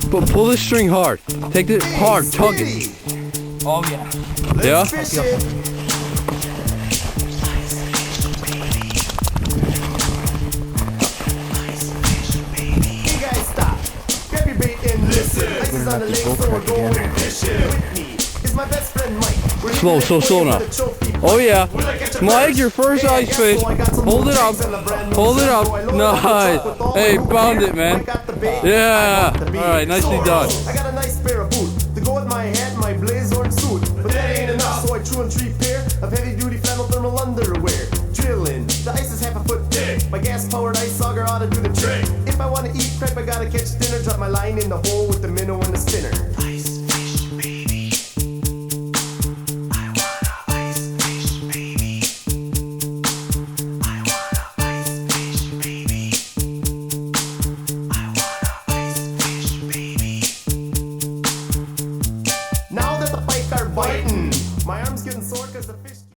But pull the string hard. Take it hard, tug it. Oh yeah. Yeah? Hey guys, stop. Grab your bait and listen. Ice is on the lake, so we're going fishing. With me is my best friend Mike. We're Slow now. Oh yeah. Mike, your first ice fish. Hold it up. Hold it up. Nice. Hey, found it, man. Yeah. Alright, nicely done. I got a nice pair of boots to go with my hat and my blaze orange suit. But that ain't enough, so I threw in 3 pair of heavy duty flannel thermal underwear. Drilling, the ice is half a foot thick. My gas powered ice auger ought to do the trick. If I wanna eat crap, I gotta catch dinner. Drop my line in the hole with the minnow and the spinner. Ice fish, baby. I wanna ice fish, baby. I wanna ice fish, baby. I wanna ice fish, baby. Now that the pike are biting,